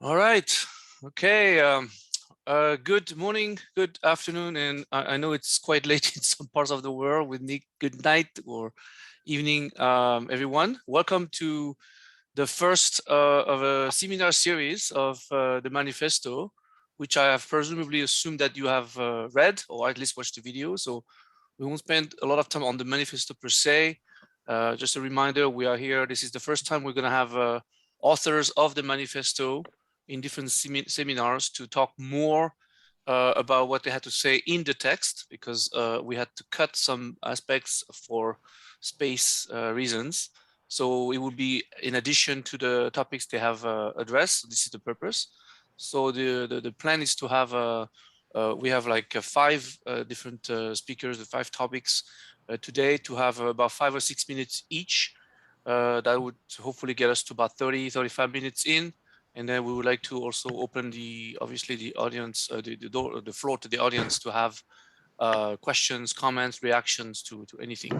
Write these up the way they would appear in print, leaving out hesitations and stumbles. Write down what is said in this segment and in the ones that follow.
All right. Okay. Good morning, good afternoon, and I know it's quite late in some parts of the world. With Nick, good night or evening, everyone. Welcome to the first of a seminar series of the manifesto, which I have presumably assumed that you have read or at least watched the video. So we won't spend a lot of time on the manifesto per se. Just a reminder, we are here. This is the first time we're going to have authors of the manifesto in different seminars to talk more about what they had to say in the text, because we had to cut some aspects for space reasons. So it would be in addition to the topics they have addressed. This is the purpose. So the plan is to have we have like five different speakers, the 5 topics today, to have about 5 or 6 minutes each. That would hopefully get us to about 30-35 minutes in. And then we would like to also open obviously the audience, the floor to the audience to have questions, comments, reactions to anything.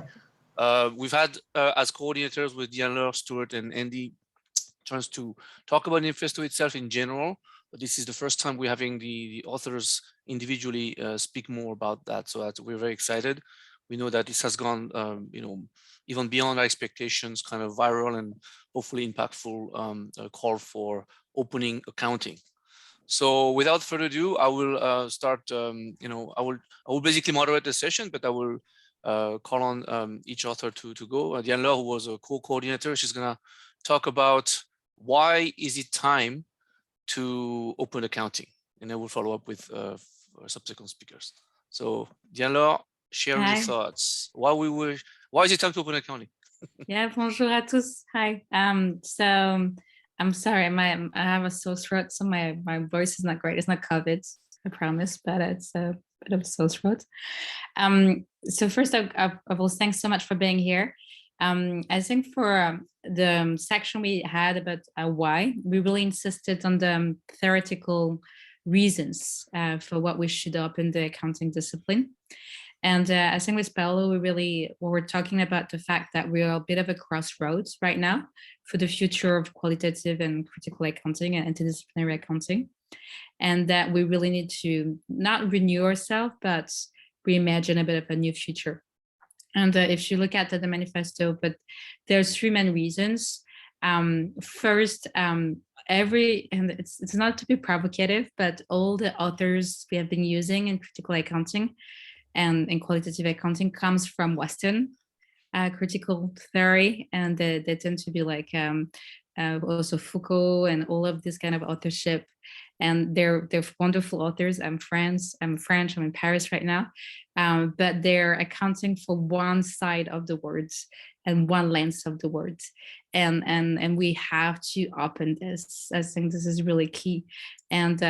We've had as coordinators with Diana, Stuart, and Andy chance to talk about the manifesto itself in general, but this is the first time we're having the authors individually speak more about that. So we're very excited. We know that this has gone, even beyond our expectations, kind of viral and hopefully impactful call for opening accounting. So without further ado, I will start. I will basically moderate the session, but I will call on each author to go. Diana, who was a co-coordinator, she's gonna talk about why is it time to open accounting, and then we'll follow up with subsequent speakers. So Diana, share your thoughts. Why is it time to open accounting? Yeah, bonjour à tous. Hi. So I'm sorry, I have a sore throat, so my voice is not great. It's not COVID, I promise, but it's a bit of a sore throat. So first, I will thanks so much for being here. I think for the section we had about why, we really insisted on the theoretical reasons for what we should open the accounting discipline. And I think with Paolo, we're talking about the fact that we are a bit of a crossroads right now for the future of qualitative and critical accounting and interdisciplinary accounting. And that we really need to not renew ourselves, but reimagine a bit of a new future. And if you look at the manifesto, but there's 3 main reasons. First, and it's not to be provocative, but all the authors we have been using in critical accounting and in qualitative accounting comes from Western critical theory, and they tend to be like also Foucault and all of this kind of authorship, and they're wonderful authors. I'm French, I'm in Paris right now, but they're accounting for one side of the words and one lens of the words, and we have to open this. I think this is really key, and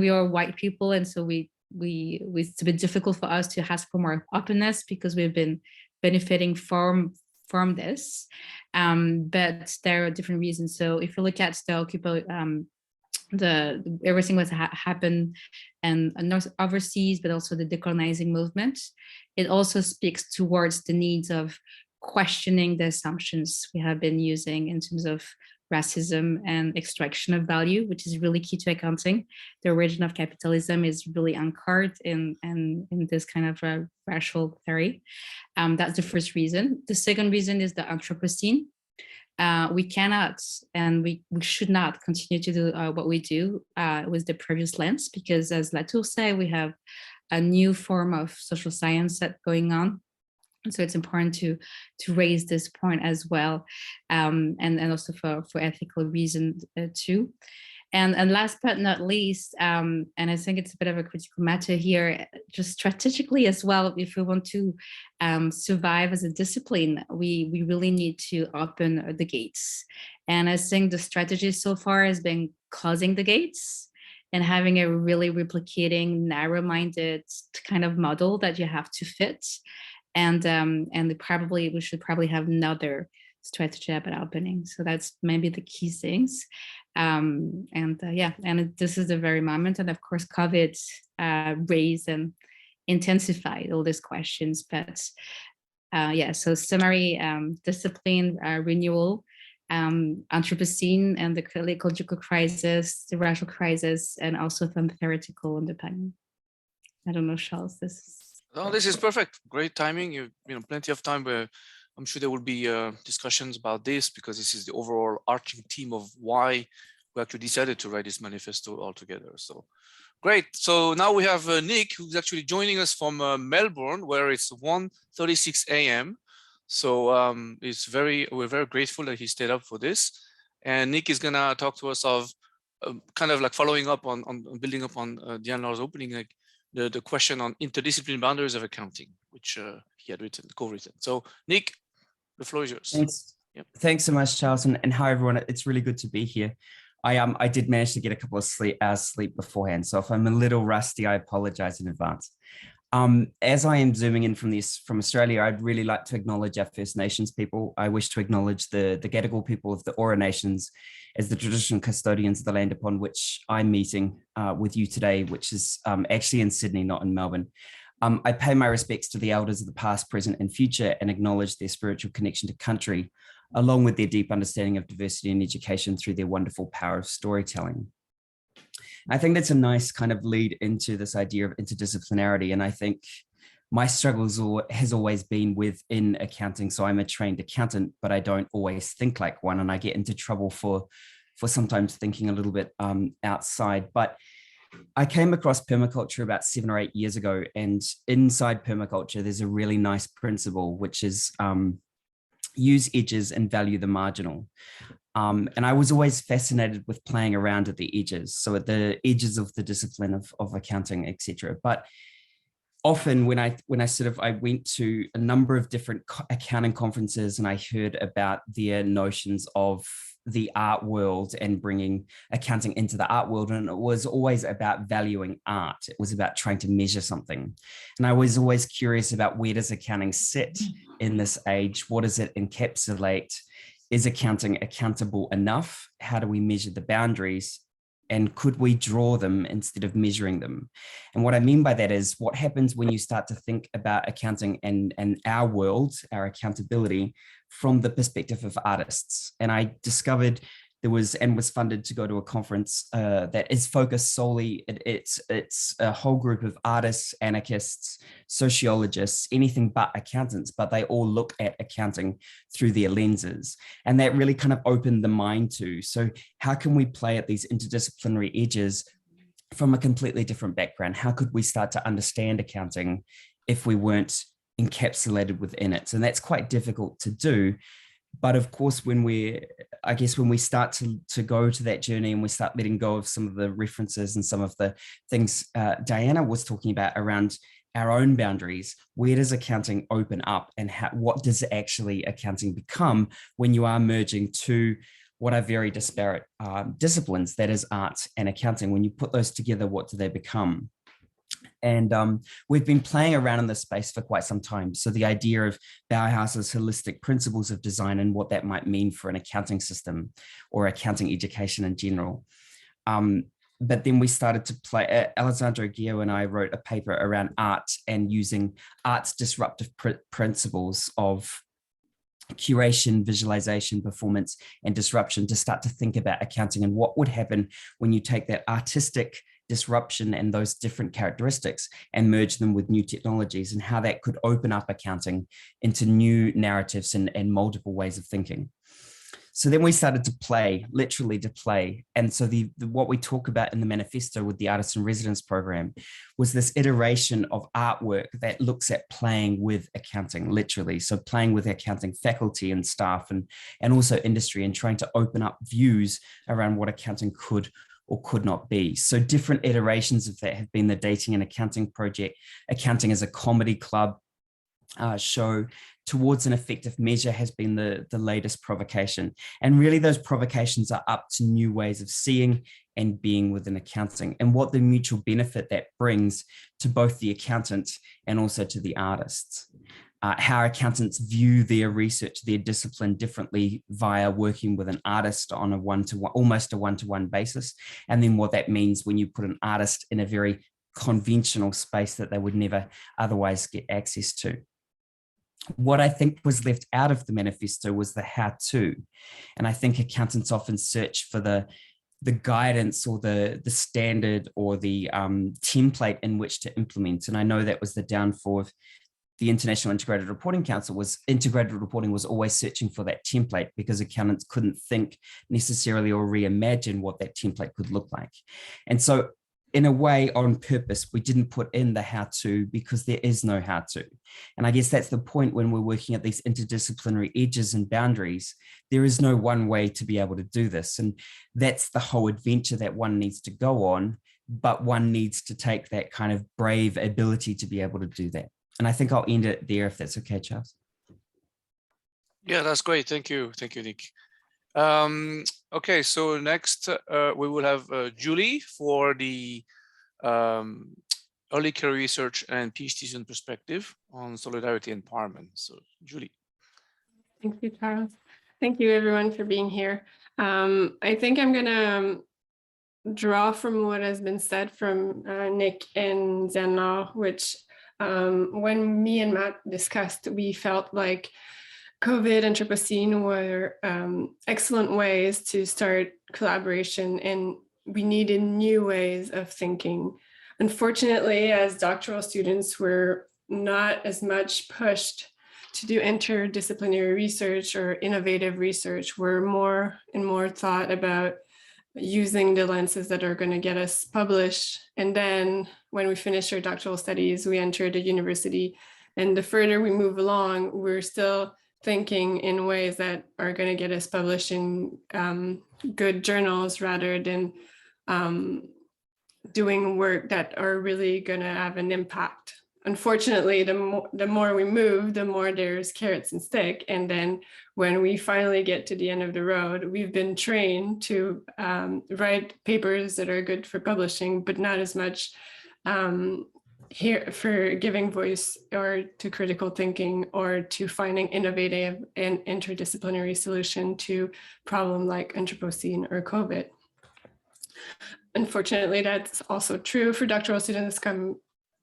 we are white people, and so it's a bit difficult for us to ask for more openness because we've been benefiting from this, but there are different reasons. So if you look at everything that's happened and not overseas, but also the decolonizing movement, it also speaks towards the needs of questioning the assumptions we have been using in terms of racism and extraction of value, which is really key to accounting. The origin of capitalism is really anchored in this kind of racial theory. That's the first reason. The second reason is the Anthropocene. We cannot and we should not continue to do what we do with the previous lens, because as Latour said, we have a new form of social science that's going on. So it's important to raise this point as well, and also for ethical reasons too. And last but not least, and I think it's a bit of a critical matter here, just strategically as well, if we want to survive as a discipline, we really need to open the gates. And I think the strategy so far has been closing the gates and having a really replicating, narrow-minded kind of model that you have to fit. And we should probably have another strategy about opening. So that's maybe the key things. And this is the very moment. And of course, COVID raised and intensified all these questions. But so summary, discipline, renewal, Anthropocene and the ecological crisis, the racial crisis, and also from theoretical independence. I don't know, Charles, this is... Oh, this is perfect. Great timing. You know, plenty of time where I'm sure there will be discussions about this, because this is the overall arching theme of why we actually decided to write this manifesto all together. So great. So now we have Nick, who's actually joining us from Melbourne, where it's 1:36 a.m. So we're very grateful that he stayed up for this. And Nick is gonna talk to us of kind of like following up on building up on Diane-Laur's opening, like the question on interdisciplinary boundaries of accounting, which he had co-written. So Nick, the floor is yours. Thanks. Yep. Thanks so much, Charles, and hi everyone. It's really good to be here. I did manage to get a couple of hours sleep beforehand, so if I'm a little rusty, I apologize in advance. As I am zooming in from Australia, I'd really like to acknowledge our First Nations people. I wish to acknowledge the Gadigal people of the Ora Nations as the traditional custodians of the land upon which I'm meeting with you today, which is actually in Sydney, not in Melbourne. I pay my respects to the elders of the past, present, and future, and acknowledge their spiritual connection to country, along with their deep understanding of diversity and education through their wonderful power of storytelling. I think that's a nice kind of lead into this idea of interdisciplinarity. And I think my struggles has always been within accounting. So I'm a trained accountant, but I don't always think like one. And I get into trouble for sometimes thinking a little bit outside. But I came across permaculture about 7 or 8 years ago. And inside permaculture, there's a really nice principle, which is use edges and value the marginal. And I was always fascinated with playing around at the edges. So at the edges of the discipline of accounting, etc. But often when I went to a number of different accounting conferences and I heard about their notions of the art world and bringing accounting into the art world. And it was always about valuing art. It was about trying to measure something. And I was always curious about, where does accounting sit in this age? What does it encapsulate? Is accounting accountable enough? How do we measure the boundaries? And could we draw them instead of measuring them? And what I mean by that is, what happens when you start to think about accounting and our world, our accountability, from the perspective of artists. And I discovered was funded to go to a conference that is focused solely, it's a whole group of artists, anarchists, sociologists, anything but accountants, but they all look at accounting through their lenses. And that really kind of opened the mind to, so how can we play at these interdisciplinary edges from a completely different background? How could we start to understand accounting if we weren't encapsulated within it? And that's quite difficult to do. But of course, when we start to go to that journey and we start letting go of some of the references and some of the things Diana was talking about around our own boundaries, where does accounting open up, and what does actually accounting become when you are merging two what are very disparate disciplines, that is art and accounting? When you put those together, what do they become? And we've been playing around in this space for quite some time. So the idea of Bauhaus's holistic principles of design and what that might mean for an accounting system or accounting education in general. But then we started to play, Alessandro Gio and I wrote a paper around art and using art's disruptive principles of curation, visualization, performance, and disruption to start to think about accounting and what would happen when you take that artistic disruption and those different characteristics and merge them with new technologies, and how that could open up accounting into new narratives and multiple ways of thinking. So then we started to play, literally to play. And so what we talk about in the manifesto with the Artist in Residence program was this iteration of artwork that looks at playing with accounting, literally. So playing with accounting faculty and staff and also industry, and trying to open up views around what accounting could or could not be. So different iterations of that have been the Dating and Accounting project, Accounting as a Comedy Club show, Towards an Effective Measure has been the latest provocation. And really those provocations are up to new ways of seeing and being within accounting, and what the mutual benefit that brings to both the accountant and also to the artists. How accountants view their research, their discipline differently via working with an artist on a one-to-one, almost a one-to-one basis. And then what that means when you put an artist in a very conventional space that they would never otherwise get access to. What I think was left out of the manifesto was the how-to. And I think accountants often search for the guidance or the standard or the template in which to implement. And I know that was the downfall of the International Integrated Reporting Council. Was integrated reporting was always searching for that template because accountants couldn't think necessarily or reimagine what that template could look like. And so in a way, on purpose, we didn't put in the how-to because there is no how-to. And I guess that's the point when we're working at these interdisciplinary edges and boundaries. There is no one way to be able to do this. And that's the whole adventure that one needs to go on, but one needs to take that kind of brave ability to be able to do that. And I think I'll end it there if that's okay, Charles. Yeah, that's great. Thank you. Thank you, Nick. Okay, so next we will have Julie for the early career research and PhD student perspective on solidarity and empowerment. So Julie. Thank you, Charles. Thank you everyone for being here. I think I'm gonna draw from what has been said from Nick and Zenlaw, which when me and Matt discussed, we felt like COVID and Anthropocene were excellent ways to start collaboration, and we needed new ways of thinking. Unfortunately, as doctoral students, we're not as much pushed to do interdisciplinary research or innovative research. We're more and more thought about using the lenses that are going to get us published. And then when we finish our doctoral studies, we enter the university. And the further we move along, we're still thinking in ways that are going to get us published in good journals rather than doing work that are really going to have an impact. Unfortunately, the more we move, the more there's carrots and stick. And then when we finally get to the end of the road, we've been trained to write papers that are good for publishing, but not as much here for giving voice or to critical thinking or to finding innovative and interdisciplinary solution to problem like Anthropocene or COVID. Unfortunately, that's also true for doctoral students come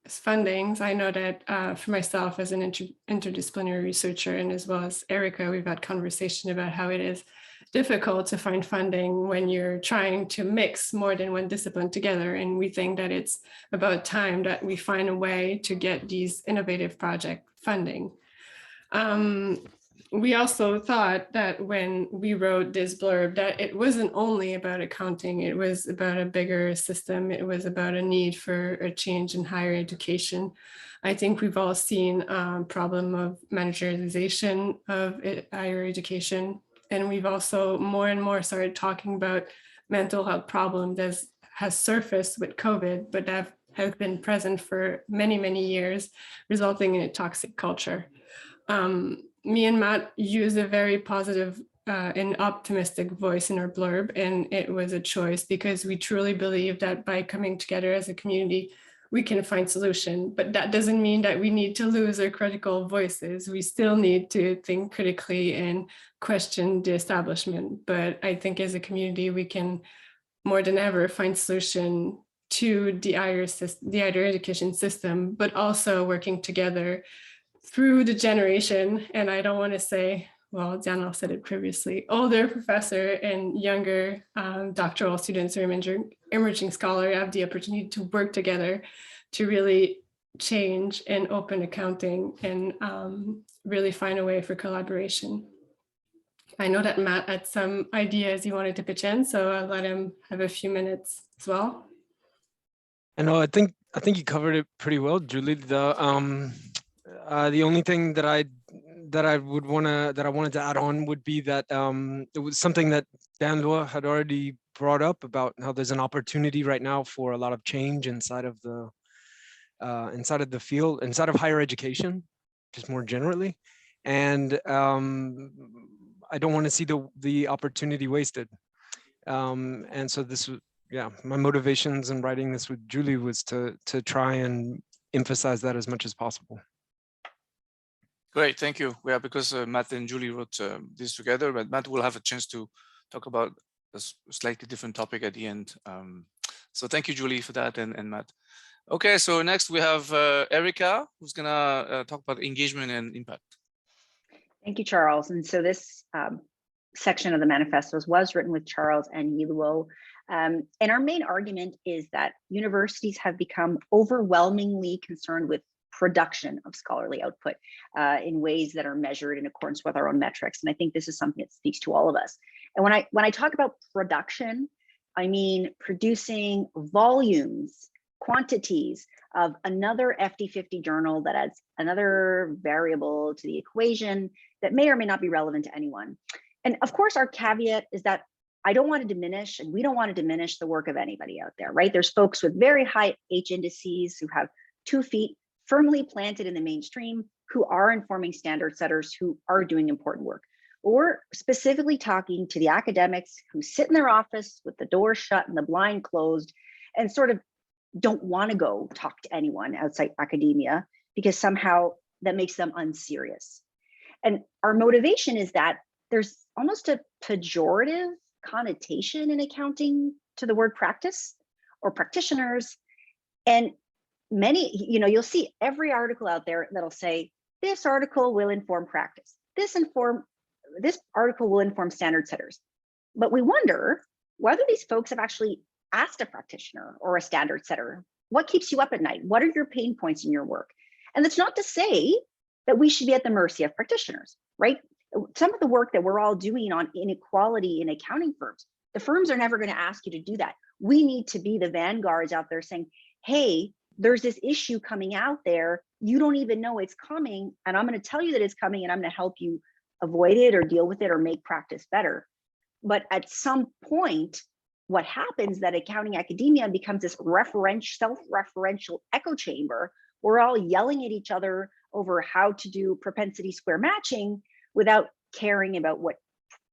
as fundings. I know that for myself as an interdisciplinary researcher and as well as Erica, we've had conversation about how it is difficult to find funding when you're trying to mix more than one discipline together. And we think that it's about time that we find a way to get these innovative project funding. We also thought that when we wrote this blurb that it wasn't only about accounting, it was about a bigger system. It was about a need for a change in higher education. I think we've all seen a problem of managerialization of higher education. And we've also more and more started talking about mental health problems that has surfaced with COVID, but that have been present for many, many years, resulting in a toxic culture. Me and Matt use a very positive and optimistic voice in our blurb, and it was a choice because we truly believe that by coming together as a community, we can find solution, but that doesn't mean that we need to lose our critical voices. We still need to think critically and question the establishment. But I think as a community, we can more than ever find solution to the higher education system, but also working together through the generation. And I don't want to say, well, Daniel said it previously, older professor and younger doctoral students or emerging scholar have the opportunity to work together to really change and open accounting and really find a way for collaboration. I know that Matt had some ideas he wanted to pitch in, so I'll let him have a few minutes as well. I know, I think you covered it pretty well, Julie. The only thing that I wanted to add on would be that it was something that Dan had already brought up about how there's an opportunity right now for a lot of change inside of the field, inside of higher education, just more generally. And I don't want to see the opportunity wasted. And so this was, yeah, my motivations in writing this with Julie was to try and emphasize that as much as possible. Great, thank you. Yeah, because Matt and Julie wrote this together, but Matt will have a chance to talk about a slightly different topic at the end. So thank you, Julie, for that, and Matt. Okay, so next we have Erica, who's gonna talk about engagement and impact. Thank you, Charles. And so this section of the manifestos was written with Charles and Yiluo. And our main argument is that universities have become overwhelmingly concerned with production of scholarly output in ways that are measured in accordance with our own metrics. And I think this is something that speaks to all of us. And when I talk about production, I mean producing volumes, quantities of another FD50 journal that adds another variable to the equation that may or may not be relevant to anyone. And of course, our caveat is that I don't want to diminish, and we don't want to diminish the work of anybody out there, right? There's folks with very high H indices who have 2 feet firmly planted in the mainstream, who are informing standard setters, who are doing important work. Or specifically talking to the academics who sit in their office with the door shut and the blind closed and sort of don't want to go talk to anyone outside academia because somehow that makes them unserious. And our motivation is that there's almost a pejorative connotation in accounting to the word practice or practitioners. And many, you'll see every article out there that'll say, this article will inform practice. This article will inform standard setters. But we wonder whether these folks have actually asked a practitioner or a standard setter, what keeps you up at night? What are your pain points in your work? And that's not to say that we should be at the mercy of practitioners, right? Some of the work that we're all doing on inequality in accounting firms, the firms are never going to ask you to do that. We need to be the vanguards out there saying, hey, there's this issue coming out there. You don't even know it's coming. And I'm going to tell you that it's coming and I'm going to help you avoid it or deal with it or make practice better. But at some point, what happens that accounting academia becomes this self-referential echo chamber. We're all yelling at each other over how to do propensity square matching without caring about what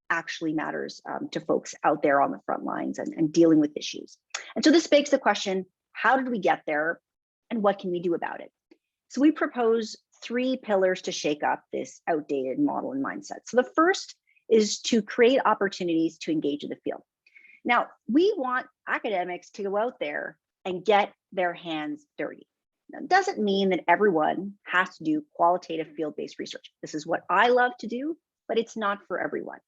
actually matters to folks out there on the front lines and dealing with issues. And so this begs the question, how did we get there and what can we do about it? So we propose 3 pillars to shake up this outdated model and mindset. So the first is to create opportunities to engage in the field. Now, we want academics to go out there and get their hands dirty. Now, it doesn't mean that everyone has to do qualitative field-based research. This is what I love to do, but it's not for everyone.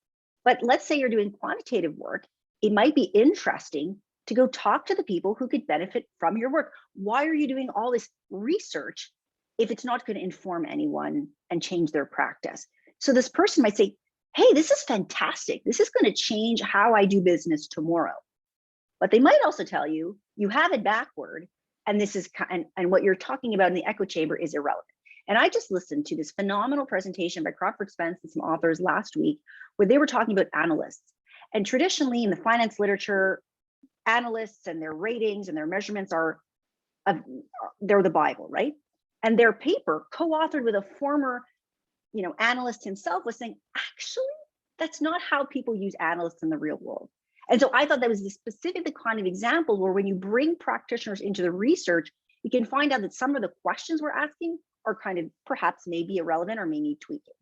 But let's say you're doing quantitative work, it might be interesting to go talk to the people who could benefit from your work. Why are you doing all this research if it's not going to inform anyone and change their practice? So this person might say, hey, this is fantastic. This is going to change how I do business tomorrow. But they might also tell you, you have it backward, and this is and what you're talking about in the echo chamber is irrelevant. And I just listened to this phenomenal presentation by Crawford Spence and some authors last week, where they were talking about analysts. And traditionally in the finance literature, analysts and their ratings and their measurements they're the Bible, right? And their paper, co-authored with a former analyst himself, was saying, actually, that's not how people use analysts in the real world. And so I thought that was the specific kind of example where when you bring practitioners into the research, you can find out that some of the questions we're asking are kind of perhaps maybe irrelevant or may need tweaking.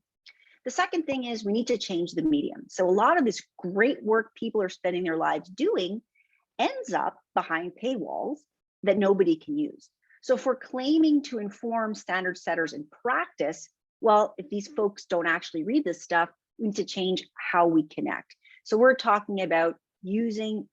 The second thing is we need to change the medium. So a lot of this great work people are spending their lives doing ends up behind paywalls that nobody can use. So if we're claiming to inform standard setters in practice, well, if these folks don't actually read this stuff, we need to change how we connect. So we're talking about using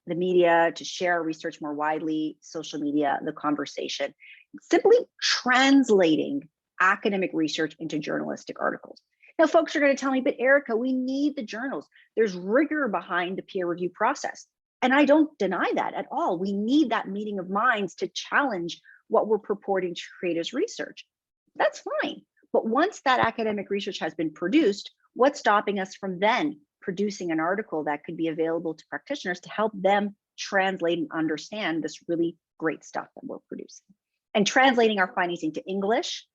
the media to share research more widely, social media, the conversation, simply translating academic research into journalistic articles. Now, folks are going to tell me, but Erica, we need the journals. There's rigor behind the peer review process. And I don't deny that at all. We need that meeting of minds to challenge what we're purporting to create as research. That's fine. But once that academic research has been produced, what's stopping us from then producing an article that could be available to practitioners to help them translate and understand this really great stuff that we're producing? And translating our findings into English,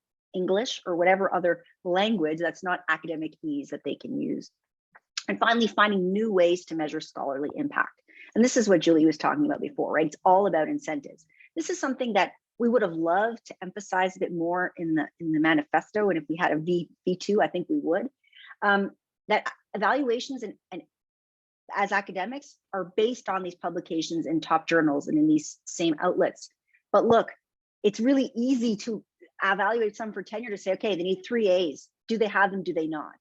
or whatever other language that's not academic ease that they can use. And finally, finding new ways to measure scholarly impact. And this is what Julie was talking about before, right? It's all about incentives. This is something that we would have loved to emphasize a bit more in the manifesto. And if we had a V2, I think we would. That evaluations and as academics are based on these publications in top journals and in these same outlets. But look, it's really easy to evaluate some for tenure to say, okay, they need 3 A's. Do they have them? Do they not?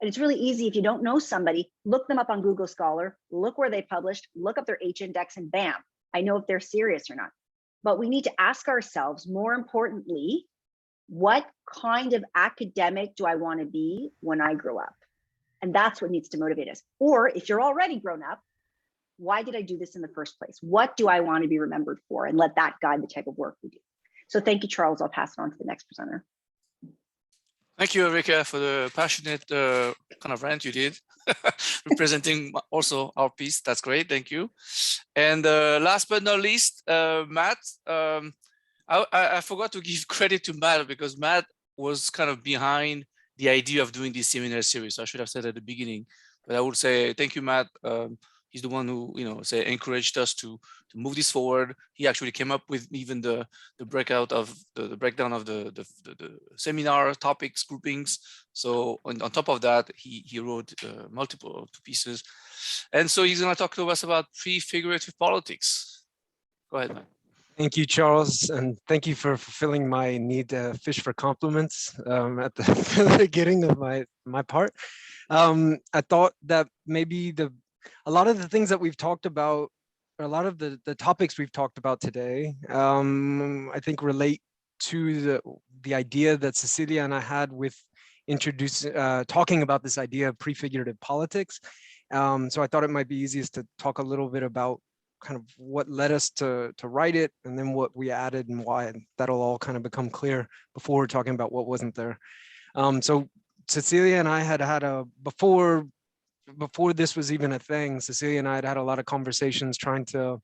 And it's really easy if you don't know somebody, look them up on Google Scholar, look where they published, look up their H index, and bam, I know if they're serious or not. But we need to ask ourselves, more importantly, what kind of academic do I want to be when I grow up? And that's what needs to motivate us. Or if you're already grown up, why did I do this in the first place? What do I want to be remembered for? And let that guide the type of work we do. So thank you, Charles. I'll pass it on to the next presenter. Thank you, Erika, for the passionate kind of rant you did, representing also our piece. That's great. Thank you. And last but not least, Matt. I forgot to give credit to Matt because Matt was kind of behind the idea of doing this seminar series. So I should have said at the beginning, but I would say thank you, Matt. He's the one who, encouraged us to move this forward. He actually came up with even the breakdown of the seminar topics groupings. So on top of that, he wrote multiple pieces, and so he's going to talk to us about prefigurative politics. Go ahead, Matt. Thank you, Charles, and thank you for fulfilling my need to fish for compliments at the beginning of my part. I thought that maybe a lot of the things that we've talked about, or a lot of the topics we've talked about today, I think relate to the idea that Cecilia and I had with talking about this idea of prefigurative politics. So I thought it might be easiest to talk a little bit about kind of what led us to write it, and then what we added and why. That'll all kind of become clear before we're talking about what wasn't there. So Cecilia and I had before this was even a thing, Cecilia and I had a lot of conversations trying to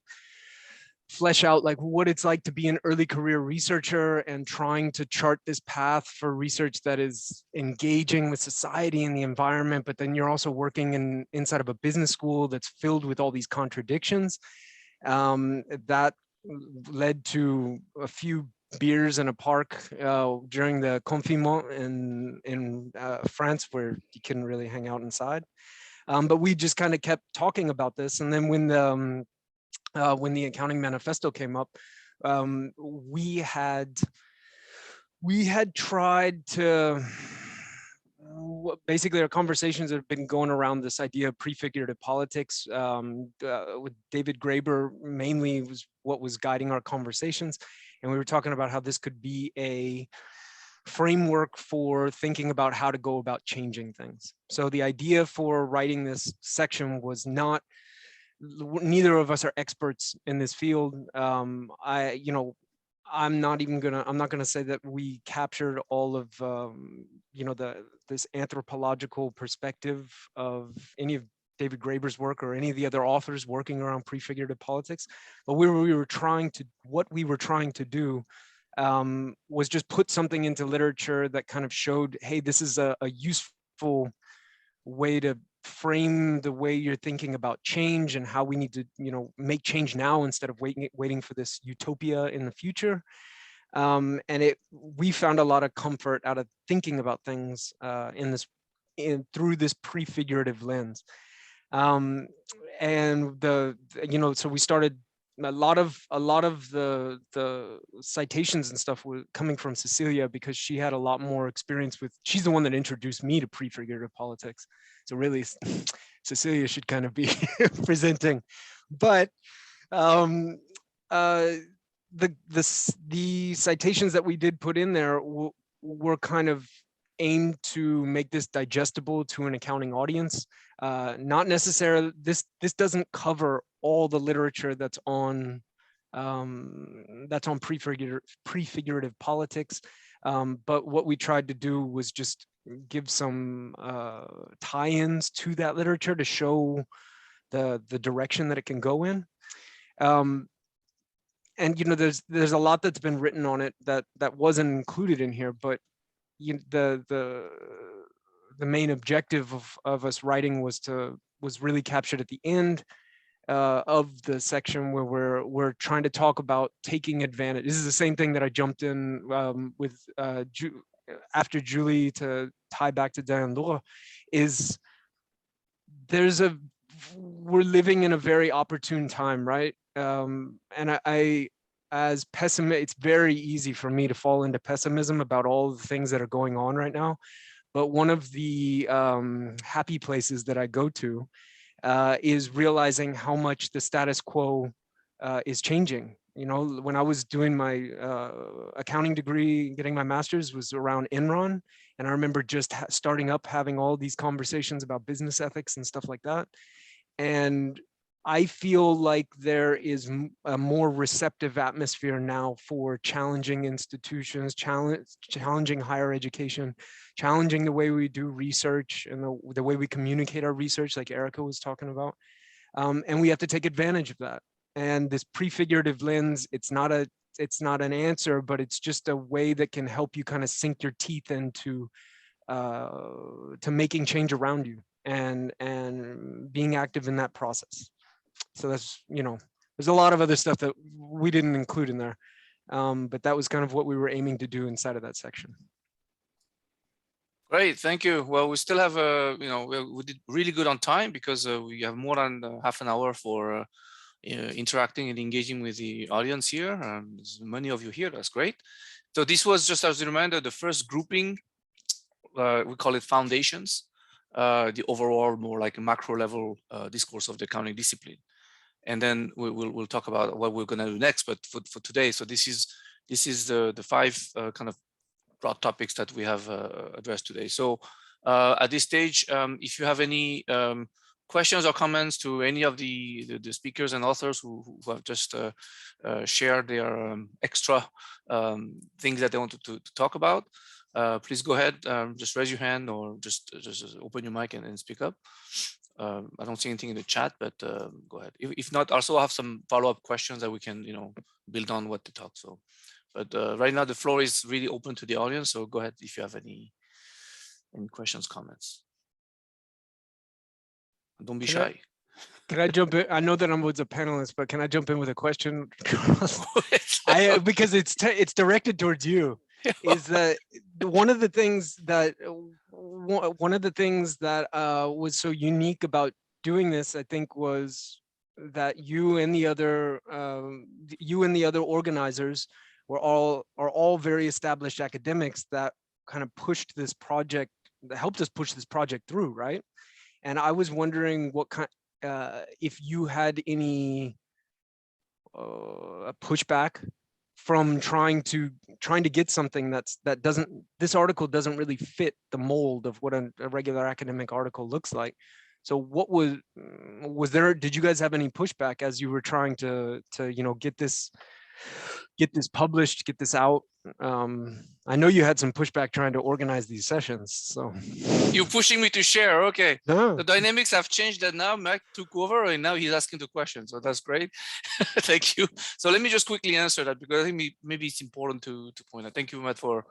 flesh out like what it's like to be an early career researcher and trying to chart this path for research that is engaging with society and the environment, but then you're also working inside of a business school that's filled with all these contradictions. That led to a few beers in a park during the confinement in France, where you couldn't really hang out inside. But we just kind of kept talking about this. And then when the Accounting Manifesto came up, we had tried to, basically our conversations have been going around this idea of prefigurative politics. With David Graeber mainly was what was guiding our conversations. And we were talking about how this could be a framework for thinking about how to go about changing things. So the idea for writing this section was neither of us are experts in this field. I'm not gonna say that we captured all of this anthropological perspective of any of David Graeber's work or any of the other authors working around prefigurative politics. But what we were trying to do was just put something into literature that kind of showed, hey, this is a useful way to frame the way you're thinking about change and how we need to, make change now instead of waiting for this utopia in the future. We found a lot of comfort out of thinking about things through this prefigurative lens. So we started. A lot of the citations and stuff were coming from Cecilia because she had a lot more experience she's the one that introduced me to prefigurative politics. So really Cecilia should kind of be presenting, but the citations that we did put in there were kind of aimed to make this digestible to an accounting audience. Not necessarily, this doesn't cover all the literature that's on prefigurative politics. But what we tried to do was just give some tie-ins to that literature to show the direction that it can go in. There's a lot that's been written on it that wasn't included in here, but the main objective of us writing was really captured at the end of the section where we're trying to talk about taking advantage. This is the same thing that I jumped in with after Julie to tie back to Diane Laura, is we're living in a very opportune time, right? And I as pessimist, it's very easy for me to fall into pessimism about all the things that are going on right now. but one of the happy places that I go to is realizing how much the status quo is changing. You know, when I was doing my accounting degree, getting my master's was around Enron. And I remember just starting up having all these conversations about business ethics and stuff like that. And I feel like there is a more receptive atmosphere now for challenging institutions, challenging higher education, challenging the way we do research and the way we communicate our research, like Erica was talking about. And we have to take advantage of that. And this prefigurative lens, it's not an answer, but it's just a way that can help you kind of sink your teeth into to making change around you and being active in that process. So that's, you know, there's a lot of other stuff that we didn't include in there, but that was kind of what we were aiming to do inside of that section. Great, thank you. Well, we still have we did really good on time because we have more than half an hour for interacting and engaging with the audience here. There's many of you here, that's great. So this was just as a reminder, the first grouping, we call it foundations, the overall more like a macro level discourse of the accounting discipline. And then we'll talk about what we're going to do next. But for today, so this is the five kind of broad topics that we have addressed today. So at this stage, if you have any questions or comments to any of the speakers and authors who have just shared their extra things that they wanted to talk about, please go ahead, just raise your hand or just open your mic and speak up. I don't see anything in the chat, but go ahead. If not, also have some follow-up questions that we can, build on what to talk. So, but right now the floor is really open to the audience. So go ahead if you have any questions, comments. Don't be shy. Can I jump in? I know that I'm with a panelist, but can I jump in with a question? Because it's directed towards you. Is that one of the things that was so unique about doing this, I think, was that you and the other organizers are all very established academics that kind of pushed this project, that helped us push this project through, right? And I was wondering what kind, if you had any pushback from trying to get something this article doesn't really fit the mold of what a regular academic article looks like. So what was there, did you guys have any pushback as you were trying to get this published, get this out? I know you had some pushback trying to organize these sessions, so. You're pushing me to share, okay. No. The dynamics have changed that now. Mike took over and now he's asking the question, so that's great. Thank you. So let me just quickly answer that because I think maybe it's important to point out. Thank you, Matt, for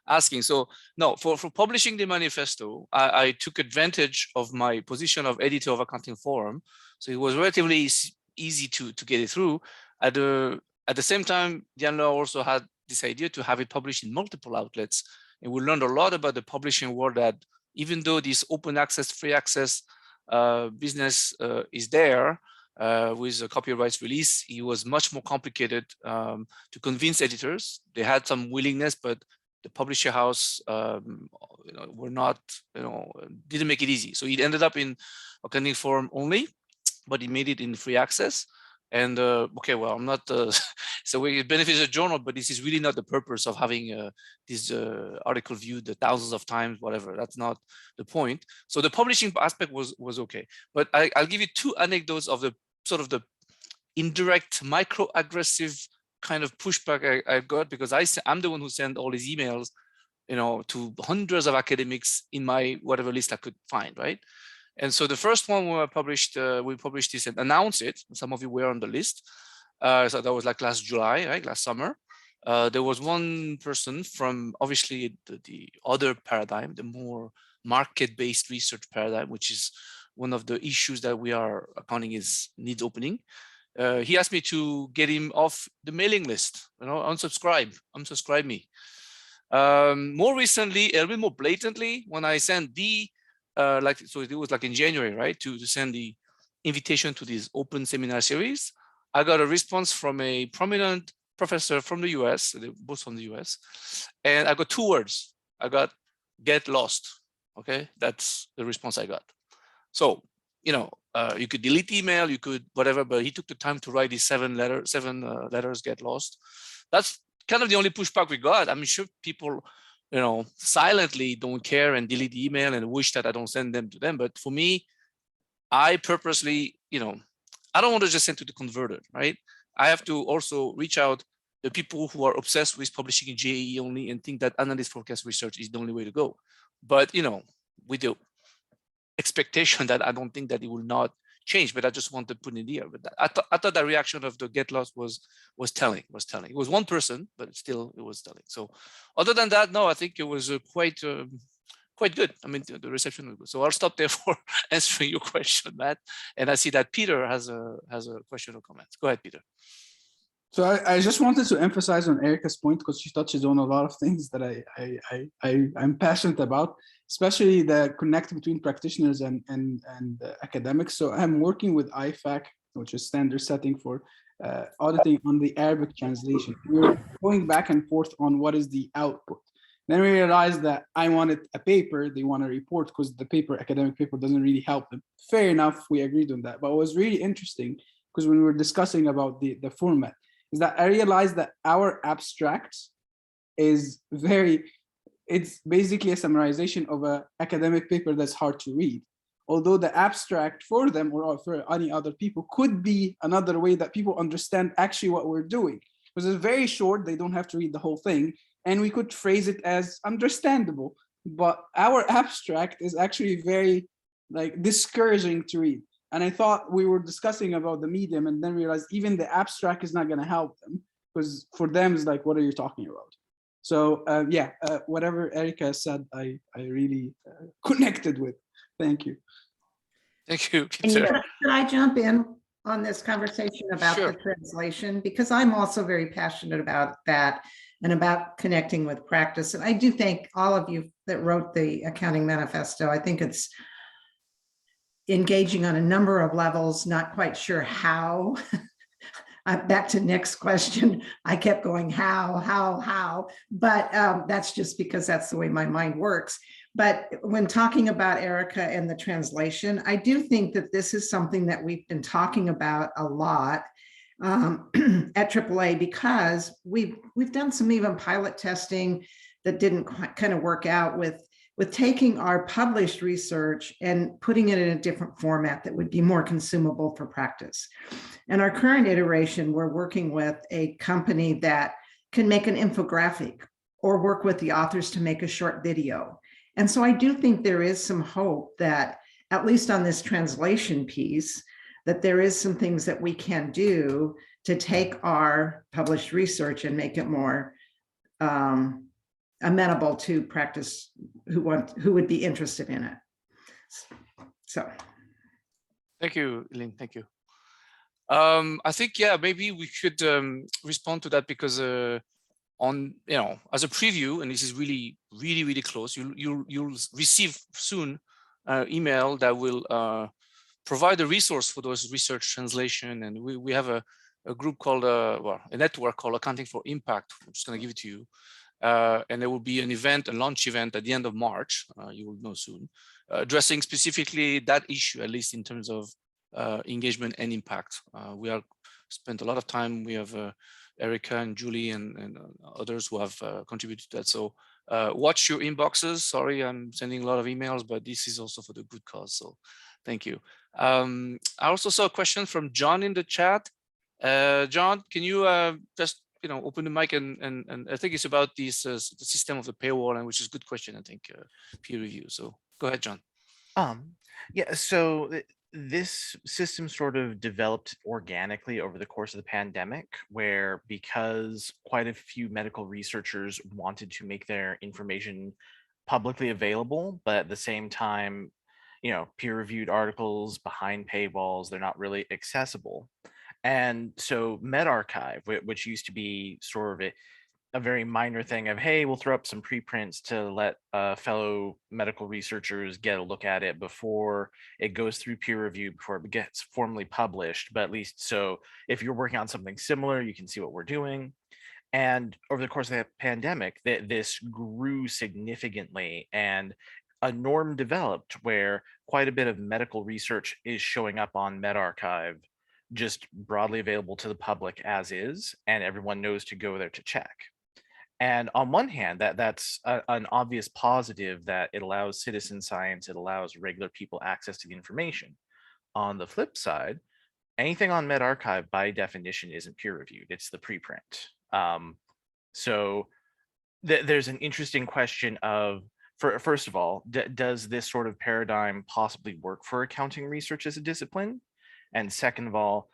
asking. So no, for publishing the manifesto, I took advantage of my position of editor of Accounting Forum. So it was relatively easy to get it through. At the same time, Diana also had this idea to have it published in multiple outlets. And we learned a lot about the publishing world, that even though this open access, free access business is there with a copyright release, it was much more complicated to convince editors. They had some willingness, but the publisher house were not, didn't make it easy. So it ended up in Accounting Forum only, but it made it in free access. And okay, well, I'm not, so it benefits the journal, but this is really not the purpose of having this article viewed thousands of times, whatever. That's not the point. So the publishing aspect was okay. But I'll give you two anecdotes of the sort of the indirect microaggressive kind of pushback I got, because I'm the one who sent all these emails, to hundreds of academics in my whatever list I could find, right? And so the first one we published this and announced it. Some of you were on the list. So that was like last July, right? Last summer. There was one person from obviously the other paradigm, the more market-based research paradigm, which is one of the issues that we are accounting needs opening. He asked me to get him off the mailing list, unsubscribe me. More recently, a little bit more blatantly, when I sent so it was like in January, right, to send the invitation to this open seminar series, I got a response from a prominent professor from the US, both from the US, and I got two words. I got "get lost." Okay, that's the response I got. So, you know, you could delete email, you could whatever, but he took the time to write these seven letters get lost. That's kind of the only pushback we got. I'm sure people, you know, silently don't care and delete the email and wish that I don't send them to them. But for me, I purposely, you know, I don't want to just send to the converted, right? I have to also reach out the people who are obsessed with publishing in JAE only and think that analyst forecast research is the only way to go. But, you know, with the expectation that I don't think that it will not change, but I just want to put in the air. But I thought that reaction of the get lost was telling. It was one person, but still it was telling. So other than that, no, I think it was quite good. I mean, the reception was good. So I'll stop there for answering your question, Matt. And I see that Peter has a question or comment. Go ahead, Peter. So I just wanted to emphasize on Erica's point, because she touches on a lot of things that I'm passionate about, especially the connect between practitioners and academics. So I'm working with IFAC, which is standard setting for auditing on the Arabic translation. We're going back and forth on what is the output. Then we realized that I wanted a paper, they want a report, because the academic paper doesn't really help them. Fair enough, we agreed on that. But what was really interesting, because when we were discussing about the format, is that I realized that our abstract is it's basically a summarization of an academic paper that's hard to read. Although the abstract for them or for any other people could be another way that people understand actually what we're doing. Because it's very short, they don't have to read the whole thing. And we could phrase it as understandable. But our abstract is actually very discouraging to read. And I thought we were discussing about the medium, and then realized even the abstract is not going to help them, because for them it's like, what are you talking about? So whatever Erica said, I really connected with. Thank you. Thank you, And Peter. could I jump in on this conversation about Sure. the translation? Because I'm also very passionate about that and about connecting with practice. And I do thank all of you that wrote the accounting manifesto. I think it's engaging on a number of levels, not quite sure how. Back to Nick's question, I kept going, how, but that's just because that's the way my mind works. But when talking about Erica and the translation, I do think that this is something that we've been talking about a lot at AAA, because we've done some even pilot testing that didn't quite kind of work out with taking our published research and putting it in a different format that would be more consumable for practice. And our current iteration, we're working with a company that can make an infographic or work with the authors to make a short video. And so I do think there is some hope that, at least on this translation piece, that there is some things that we can do to take our published research and make it more amenable to practice who would be interested in it. So Thank you, Elaine. Thank you. I think maybe we should respond to that, because on as a preview, and this is really close, you'll receive soon email that will provide a resource for those research translation, and we have a group called a network called Accounting for Impact. I'm just going to give it to you. And there will be an event, a launch event at the end of March, you will know soon, addressing specifically that issue, at least in terms of engagement and impact. We have spent a lot of time. We have Erica and Julie and others who have contributed to that. So watch your inboxes. Sorry, I'm sending a lot of emails, but this is also for the good cause. So thank you. I also saw a question from John in the chat. John, can you just open the mic and I think it's about this the system of the paywall, and which is a good question, I think, peer review. So go ahead, John. Yeah, so this system sort of developed organically over the course of the pandemic, where because quite a few medical researchers wanted to make their information publicly available, but at the same time, peer-reviewed articles behind paywalls, they're not really accessible. And so medRxiv, which used to be sort of a very minor thing of, hey, we'll throw up some preprints to let fellow medical researchers get a look at it before it goes through peer review, before it gets formally published. But at least so if you're working on something similar, you can see what we're doing. And over the course of the pandemic, this grew significantly. And a norm developed where quite a bit of medical research is showing up on medRxiv, just broadly available to the public as is, and everyone knows to go there to check. And on one hand, that's an obvious positive, that it allows citizen science, it allows regular people access to the information. On the flip side, anything on medRxiv by definition isn't peer reviewed, it's the preprint. So there's an interesting question of, first of all, does this sort of paradigm possibly work for accounting research as a discipline? And second of all,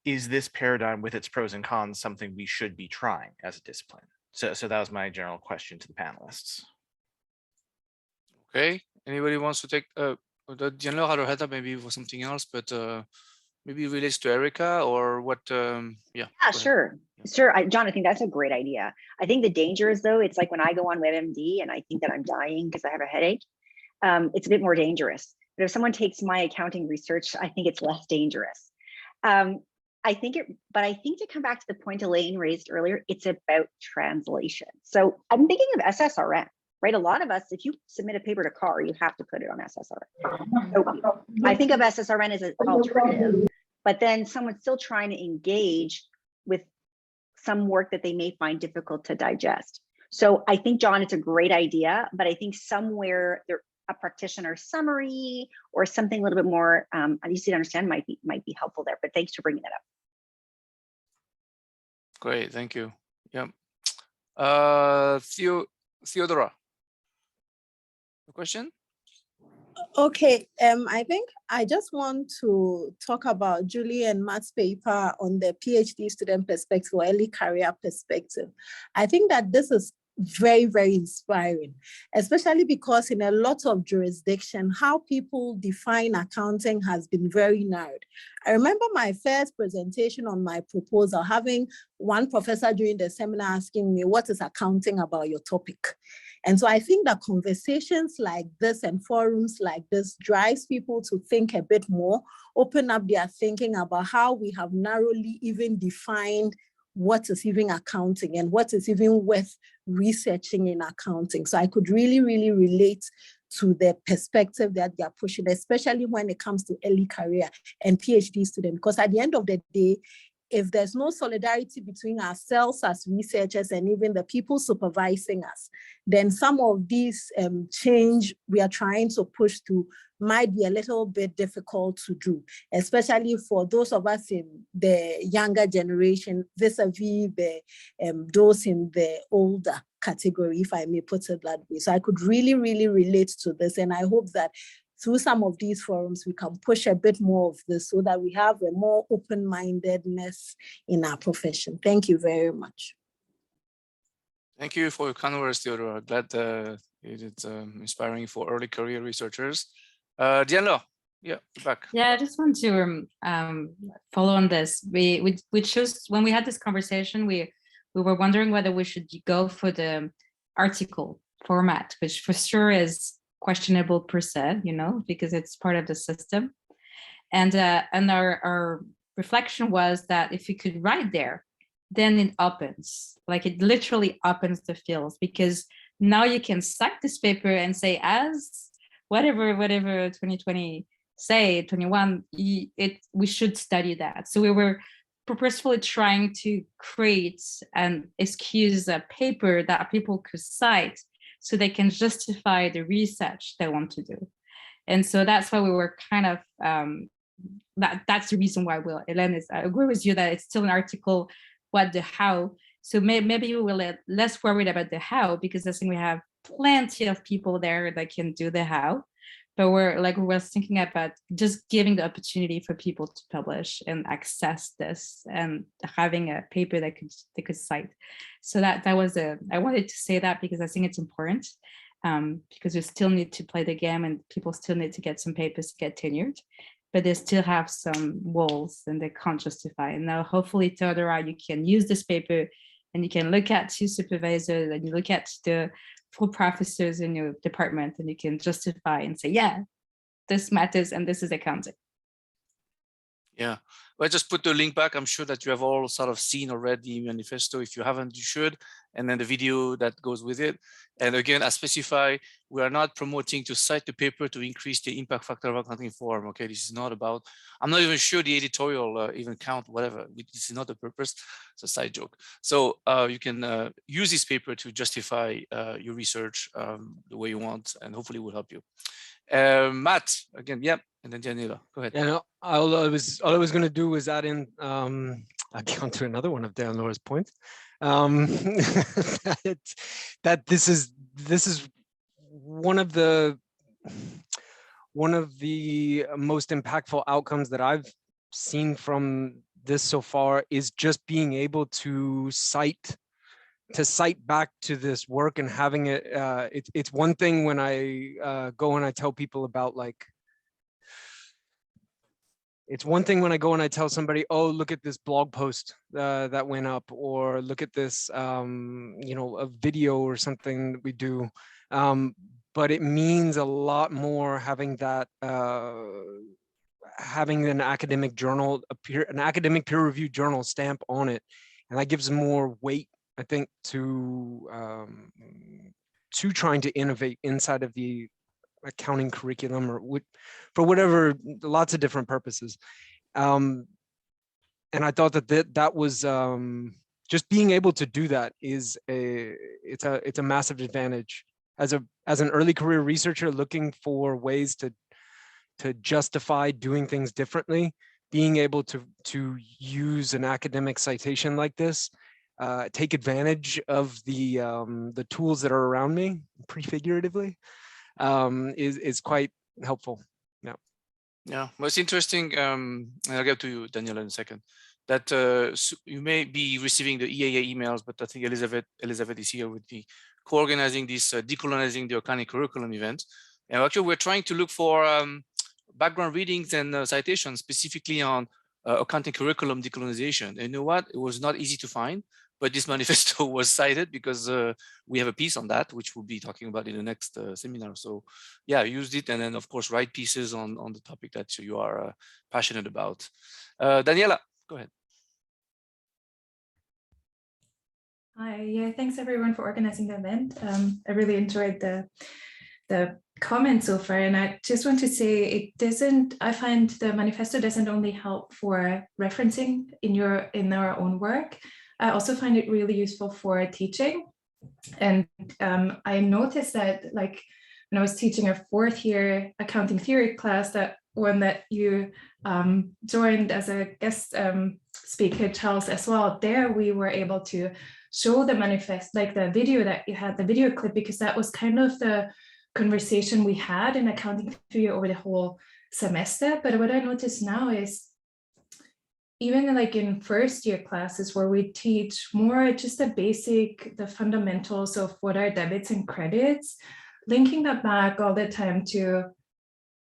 is this paradigm with its pros and cons something we should be trying as a discipline? So that was my general question to the panelists. Okay, anybody wants to take Diana had her head up maybe for something else, but maybe it relates to Erica or what? Yeah, sure. John, I think that's a great idea. I think the danger is, though, it's like when I go on WebMD and I think that I'm dying because I have a headache, it's a bit more dangerous. But if someone takes my accounting research, I think it's less dangerous. I think to come back to the point Elaine raised earlier, it's about translation. So I'm thinking of SSRN, right? A lot of us, if you submit a paper to CAR, you have to put it on SSRN. So I think of SSRN as an alternative, but then someone's still trying to engage with some work that they may find difficult to digest. So I think, John, it's a great idea, but I think somewhere there, a practitioner summary or something a little bit more easy to understand might be helpful there. But thanks for bringing that up. Great, thank you. Yeah, Theodora, a question? Okay, I think I just want to talk about Julie and Matt's paper on the PhD student perspective or early career perspective. I think that this is very, very inspiring, especially because in a lot of jurisdictions, how people define accounting has been very narrowed. I remember my first presentation on my proposal, having one professor during the seminar asking me, what is accounting about your topic? And so I think that conversations like this and forums like this drives people to think a bit more, open up their thinking about how we have narrowly even defined what is even accounting and what is even worth researching in accounting. So I could really, really relate to the perspective that they're pushing, especially when it comes to early career and PhD students, because at the end of the day, if there's no solidarity between ourselves as researchers and even the people supervising us, then some of these change we are trying to push through might be a little bit difficult to do, especially for those of us in the younger generation vis-a-vis the those in the older category, if I may put it that way. So I could really, really relate to this. And I hope that through some of these forums, we can push a bit more of this so that we have a more open-mindedness in our profession. Thank you very much. Thank you for your kind words, Theodora. Glad it's inspiring for early career researchers. Diana, yeah, back. Yeah, I just want to follow on this. We chose, when we had this conversation, we were wondering whether we should go for the article format, which for sure is questionable per se, you know, because it's part of the system. And our reflection was that if you could write there, then it opens, like it literally opens the fields, because now you can cite this paper and say, as whatever 2020 say 21, we should study that. So we were purposefully trying to create and excuse a paper that people could cite so they can justify the research they want to do. And so that's why we were kind of, that's the reason why Hélène, I agree with you that it's still an article, what the how. So maybe we were less worried about the how, because I think we have plenty of people there that can do the how. But we're thinking about just giving the opportunity for people to publish and access this and having a paper that they could cite. So that was I wanted to say that because I think it's important, because we still need to play the game and people still need to get some papers to get tenured, but they still have some walls and they can't justify. And now hopefully, Theodora, you can use this paper and you can look at your supervisors and you look at the full professors in your department and you can justify and say, yeah, this matters and this is accounting. Yeah, well, I just put the link back. I'm sure that you have all sort of seen already manifesto. If you haven't, you should. And then the video that goes with it. And again, I specify, we are not promoting to cite the paper to increase the impact factor of accounting form. Okay, this is not about, I'm not even sure the editorial even count, whatever. This is not the purpose. It's a side joke. So you can use this paper to justify your research the way you want, and hopefully it will help you. Matt, again, yep. And then Daniela, go ahead. Yeah, no, all I was going to do was add in, I counter another one of Dan Laura's points, that this is one of the most impactful outcomes that I've seen from this so far is just being able to cite back to this work and having it. It's one thing when I go and I tell people about, like, it's one thing when I go and I tell somebody, oh, look at this blog post that went up, or look at this, you know, a video or something that we do. But it means a lot more having that, having an academic journal, an academic peer-reviewed journal stamp on it. And that gives more weight, I think, to trying to innovate inside of the accounting curriculum, or for whatever, lots of different purposes. And I thought that was just being able to do that is it's a massive advantage as an early career researcher looking for ways to justify doing things differently. Being able to use an academic citation like this, take advantage of the tools that are around me, prefiguratively, is quite helpful. Yeah. Yeah, well, it's interesting. And I'll get to you, Daniela, in a second. That you may be receiving the EAA emails, but I think Elizabeth is here with the co-organizing this decolonizing the accounting curriculum event. And actually, we're trying to look for background readings and citations specifically on accounting curriculum decolonization. And you know what? It was not easy to find, but this manifesto was cited because we have a piece on that, which we'll be talking about in the next seminar. So yeah, used it, and then of course write pieces on the topic that you are passionate about. Daniela, go ahead. Hi, yeah, thanks everyone for organizing the event. I really enjoyed the comments so far, and I just want to say I find the manifesto doesn't only help for referencing in our own work. I also find it really useful for teaching. And I noticed that, like, when I was teaching a 4th year accounting theory class, that one that you joined as a guest speaker, Charles, as well, there we were able to show the manifest, like the video that you had, the video clip, because that was kind of the conversation we had in accounting theory over the whole semester. But what I notice now is, even like in 1st year classes where we teach more just the fundamentals of what are debits and credits, linking that back all the time to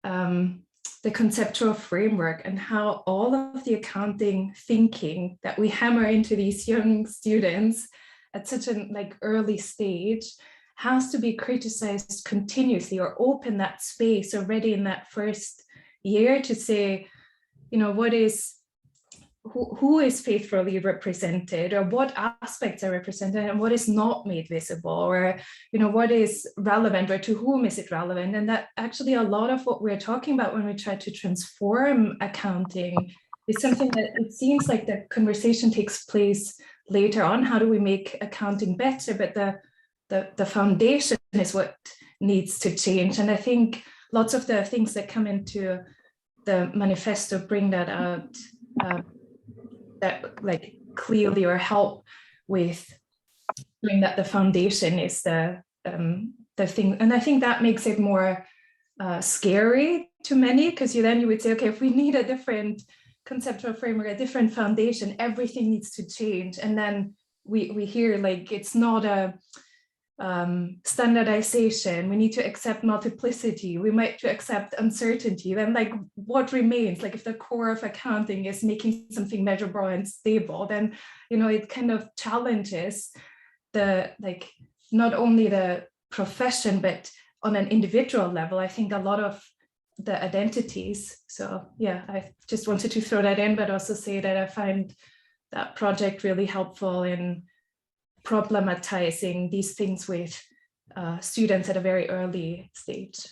the conceptual framework and how all of the accounting thinking that we hammer into these young students at such an early stage has to be criticized continuously, or open that space already in that 1st year to say, you know, who is faithfully represented, or what aspects are represented and what is not made visible, or, you know, what is relevant, or to whom is it relevant. And that actually a lot of what we're talking about when we try to transform accounting is something that it seems like the conversation takes place later on. How do we make accounting better? But the foundation is what needs to change. And I think lots of the things that come into the manifesto bring that out, that like clearly, or help with doing that. The foundation is the thing, and I think that makes it more scary to many, because you would say, okay, if we need a different conceptual framework, a different foundation, everything needs to change. And then we hear like it's not a standardization, we need to accept multiplicity, we might to accept uncertainty. Then like what remains? Like if the core of accounting is making something measurable and stable, then, you know, it kind of challenges the, like, not only the profession, but on an individual level. I think a lot of the identities. So yeah, I just wanted to throw that in, but also say that I find that project really helpful in problematizing these things with students at a very early stage.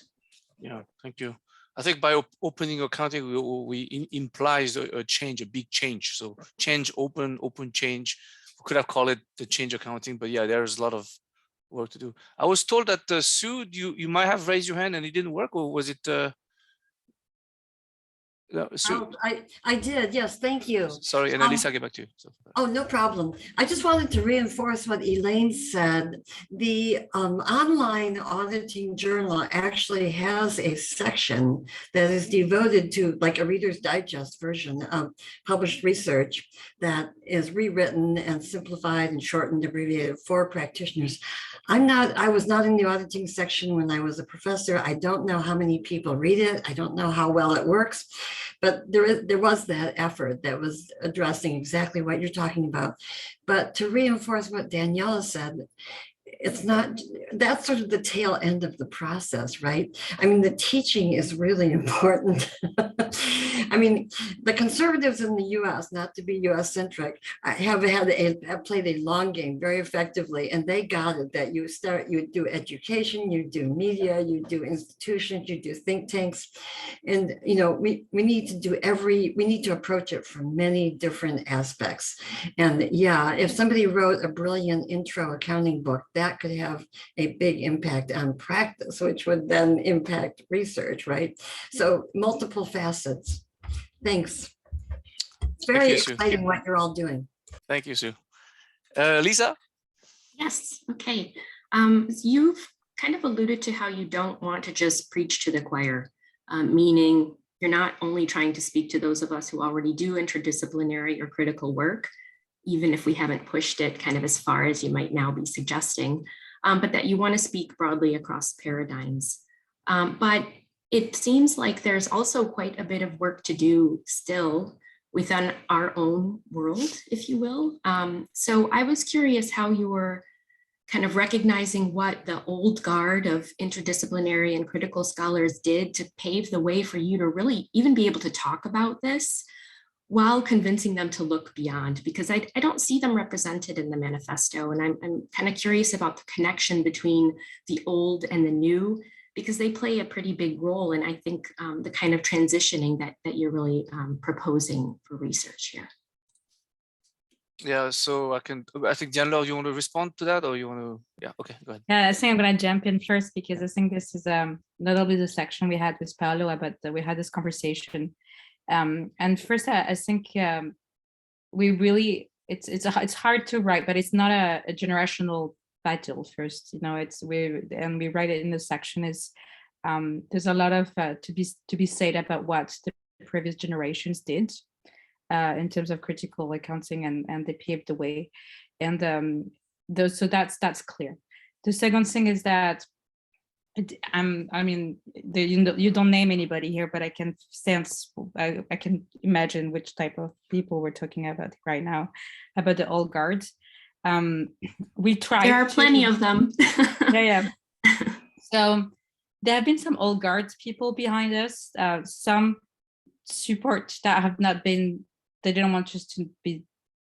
Yeah, thank you. I think by opening accounting, we implies a change, a big change. So change, open change. We could have called it the change accounting, but yeah, there's a lot of work to do. I was told that Sue, you might have raised your hand and it didn't work, or was it? Sue? I did, yes, thank you. Sorry, and Elisa, I'll get back to you. So. Oh, no problem. I just wanted to reinforce what Elaine said. The online auditing journal actually has a section that is devoted to like a Reader's Digest version of published research that is rewritten and simplified and shortened, abbreviated for practitioners. I was not in the auditing section when I was a professor. I don't know how many people read it. I don't know how well it works, but there was that effort that was addressing exactly what you're talking about. But to reinforce what Daniela said, it's not, that's sort of the tail end of the process, right? I mean, the teaching is really important. I mean, the conservatives in the US, not to be US centric, have played a long game very effectively, and they got it that you do education, you do media, you do institutions, you do think tanks. And, you know, we need to approach it from many different aspects. And yeah, if somebody wrote a brilliant intro accounting book, that could have a big impact on practice, which would then impact research, right? So multiple facets. Thanks. It's very exciting what you're all doing. Thank you, Sue. Lisa? Yes, okay. You've kind of alluded to how you don't want to just preach to the choir, meaning you're not only trying to speak to those of us who already do interdisciplinary or critical work, even if we haven't pushed it kind of as far as you might now be suggesting, but that you want to speak broadly across paradigms. But it seems like there's also quite a bit of work to do still within our own world, if you will. So I was curious how you were kind of recognizing what the old guard of interdisciplinary and critical scholars did to pave the way for you to really even be able to talk about this, while convincing them to look beyond, because I don't see them represented in the manifesto. And I'm kind of curious about the connection between the old and the new, because they play a pretty big role in, I think, the kind of transitioning that you're really proposing for research here. Yeah, so I think, Gianlo, you want to respond to that, or you want to, yeah, okay, go ahead. Yeah, I think I'm going to jump in first, because I think this is not only the section we had with Paolo, but we had this conversation. And first, I think we really, it's hard to write, but it's not a generational battle. First, you know, we write it in the section is there's a lot of to be said about what the previous generations did in terms of critical accounting, and they paved the way, and so that's clear. The second thing is that I mean, you don't name anybody here, but I can sense, I can imagine which type of people we're talking about right now, about the old guard. We tried. There are plenty of them. yeah. So there have been some old guard people behind us, some support that have not been, they didn't want us to be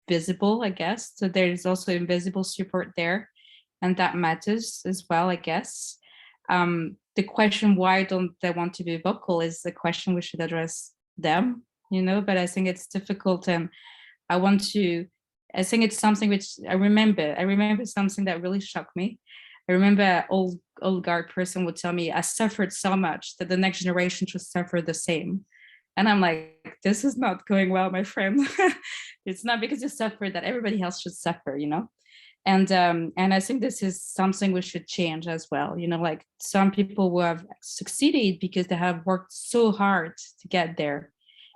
visible, I guess. So there's also invisible support there, and that matters as well, I guess. The question, why don't they want to be vocal, is the question we should address them, you know, but I think it's difficult, and I think it's something which I remember something that really shocked me. I remember an old guard person would tell me, I suffered so much that the next generation should suffer the same. And I'm like, this is not going well, my friend. It's not because you suffer that everybody else should suffer, you know? And I think this is something we should change as well. You know, like some people who have succeeded because they have worked so hard to get there,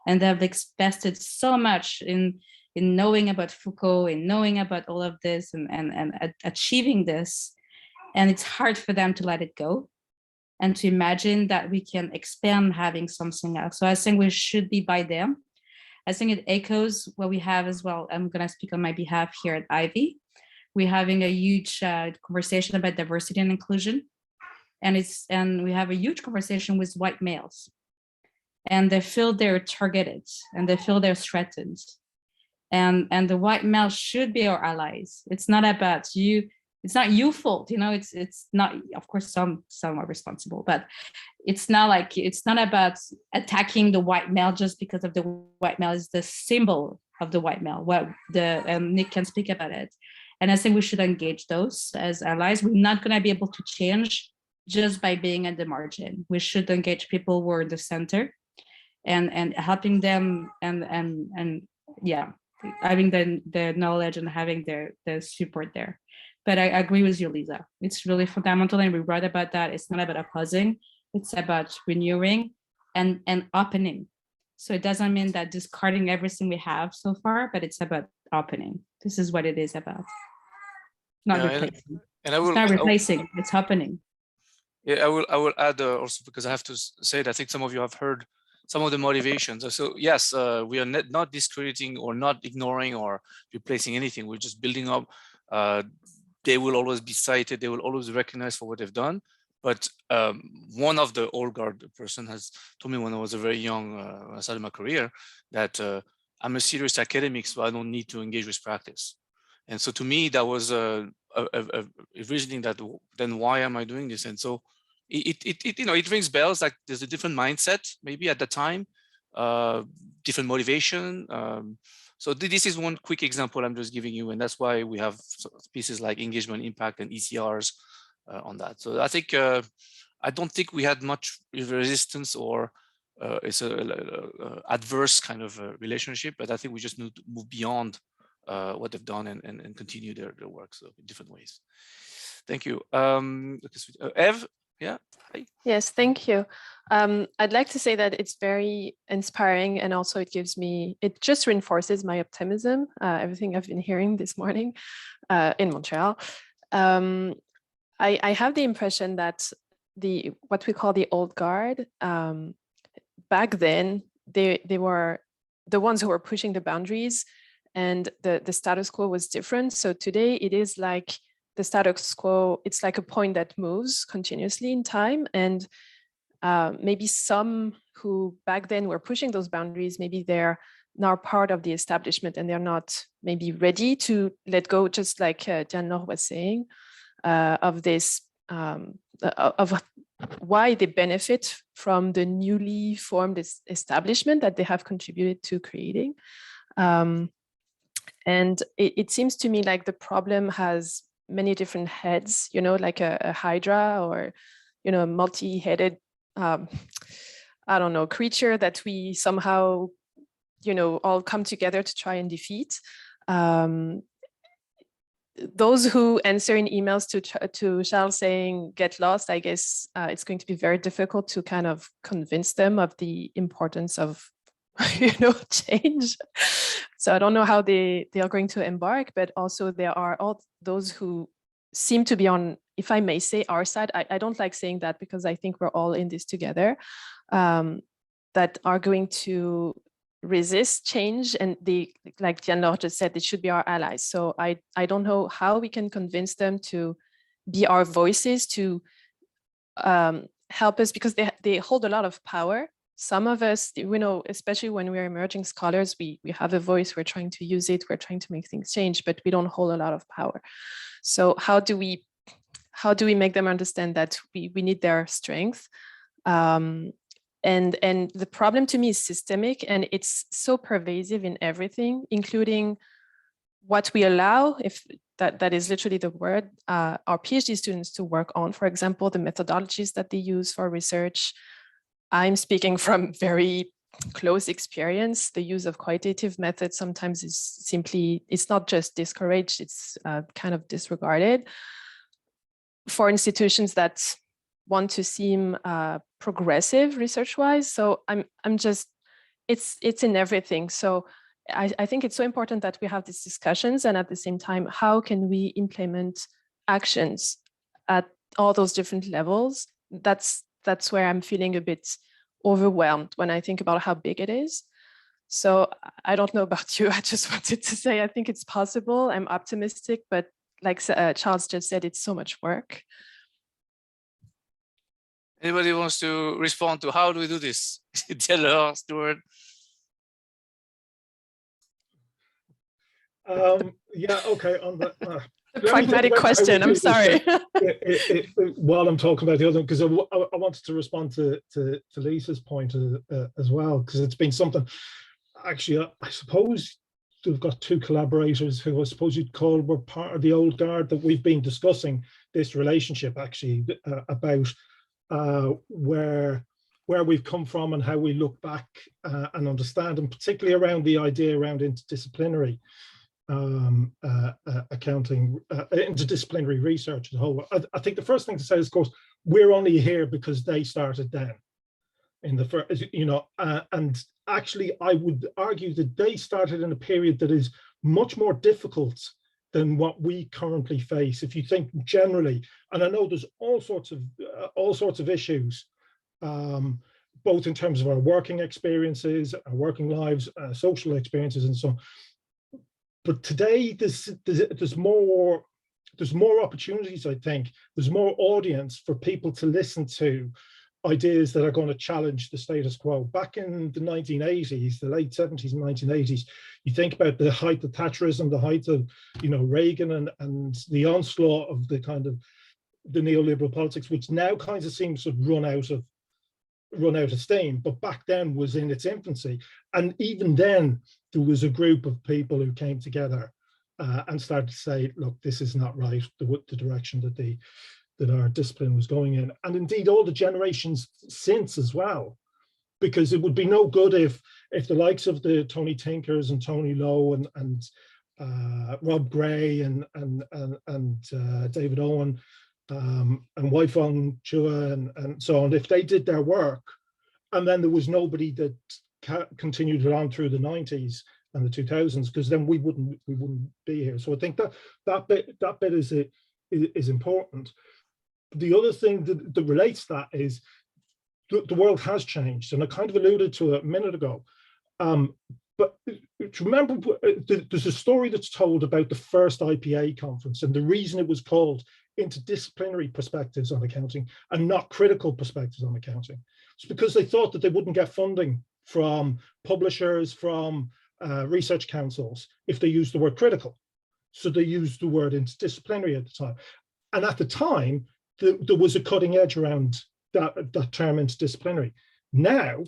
and they have invested so much in knowing about Foucault, and knowing about all of this, and achieving this. And it's hard for them to let it go and to imagine that we can expand having something else. So I think we should be by them. I think it echoes what we have as well. I'm going to speak on my behalf here at Ivy. We're having a huge conversation about diversity and inclusion. And we have a huge conversation with white males. and they feel they're targeted and they feel they're threatened. And the white male should be our allies. It's not about you. It's not your fault, it's not, of course, some are responsible, but it's not about attacking the white male just because of the white male is the symbol of the white male. And Nick can speak about it. And I think we should engage those as allies. We're not going to be able to change just by being at the margin. We should engage people who are in the center and helping them and having the knowledge and having the support there. But I agree with you, Lisa. It's really fundamental, and we write about that. It's not about opposing, it's about renewing and opening. So it doesn't mean that discarding everything we have so far, but it's about opening. This is what it is about. Not replacing. It's not replacing, it's opening. Yeah, I will add also, because I have to say that I think some of you have heard some of the motivations. So yes, we are not discrediting or not ignoring or replacing anything. We're just building up. They will always be cited. They will always be recognized for what they've done. But one of the old guard person has told me when I was a very young, when I started my career, that I'm a serious academic, so I don't need to engage with practice. And so to me, that was a reasoning that then why am I doing this? And so it rings bells. Like there's a different mindset maybe at the time, different motivation. So this is one quick example I'm just giving you, and that's why we have pieces like engagement impact and ECRs on that. So I think I don't think we had much resistance or it's a adverse kind of relationship, but I think we just need to move beyond what they've done and continue their work, so in different ways. Thank you. Ev, yeah. Hi. Yes, thank you. I'd like to say that it's very inspiring, and also it just reinforces my optimism, everything I've been hearing this morning in Montreal. I have the impression that what we call the old guard, back then, they were the ones who were pushing the boundaries, and the status quo was different. So today it is like the status quo, it's like a point that moves continuously in time. And maybe some who back then were pushing those boundaries, maybe they're now part of the establishment and they're not maybe ready to let go, just like Diane-Laure was saying, of this, of why they benefit from the newly formed establishment that they have contributed to creating. And it seems to me like the problem has many different heads, like a hydra or, a multi-headed, I don't know, creature that we somehow, all come together to try and defeat. Those who answer in emails to Charles saying, get lost, I guess it's going to be very difficult to kind of convince them of the importance of, change. So I don't know how they are going to embark, but also there are all those who seem to be on, if I may say, our side. I don't like saying that because I think we're all in this together, that are going to resist change, and they, like Diane-Laure just said, they should be our allies. So I don't know how we can convince them to be our voices, to help us, because they hold a lot of power. Some of us, especially when we're emerging scholars, we have a voice, we're trying to use it, we're trying to make things change, but we don't hold a lot of power. So how do we make them understand that we need their strength? And the problem to me is systemic, and it's so pervasive in everything, including what we allow, if that is literally the word, our PhD students to work on. For example, the methodologies that they use for research. I'm speaking from very close experience. The use of qualitative methods sometimes is simply, it's not just discouraged, it's kind of disregarded for institutions that want to seem progressive research-wise. So I'm just, it's in everything. So I think it's so important that we have these discussions, and at the same time, how can we implement actions at all those different levels? That's where I'm feeling a bit overwhelmed when I think about how big it is. So I don't know about you. I just wanted to say, I think it's possible. I'm optimistic, but like Charles just said, it's so much work. Anybody wants to respond to how do we do this? Taylor, Stuart. Yeah, okay. On the pragmatic question. I'm sorry. While I'm talking about the other, because I wanted to respond to Lisa's point as well, because it's been something. Actually, I suppose we've got two collaborators who I suppose you'd call were part of the old guard that we've been discussing this relationship actually about where we've come from and how we look back and understand, and particularly around the idea around interdisciplinary accounting, interdisciplinary research as a whole. I think the first thing to say is, of course, we're only here because they started then in the first, and actually I would argue that they started in a period that is much more difficult than what we currently face. If you think generally, and I know there's all sorts of issues, both in terms of our working experiences, our working lives, social experiences, and so on. But today there's more opportunities. I think there's more audience for people to listen to ideas that are going to challenge the status quo. Back in the 1980s, the late 70s and 1980s, you think about the height of Thatcherism, the height of Reagan, and the onslaught of the kind of the neoliberal politics, which now kind of seems to have run out of steam, but back then was in its infancy. And even then, there was a group of people who came together and started to say, look, this is not right, the direction that our discipline was going in. And indeed, all the generations since as well, because it would be no good if the likes of the Tony Tinkers and Tony Lowe and Rob Gray and David Owen and Wai-Fong Chua and so on, if they did their work, and then there was nobody that continued it on through the 90s and the 2000s, because then we wouldn't be here. So I think that bit is important. The other thing that relates to that is the world has changed, and I kind of alluded to it a minute ago. But remember, there's a story that's told about the first IPA conference, and the reason it was called Interdisciplinary Perspectives on Accounting and not Critical Perspectives on Accounting. It's because they thought that they wouldn't get funding from publishers, from research councils, if they used the word critical. So they used the word interdisciplinary at the time. And at the time, there was a cutting edge around that term interdisciplinary. Now,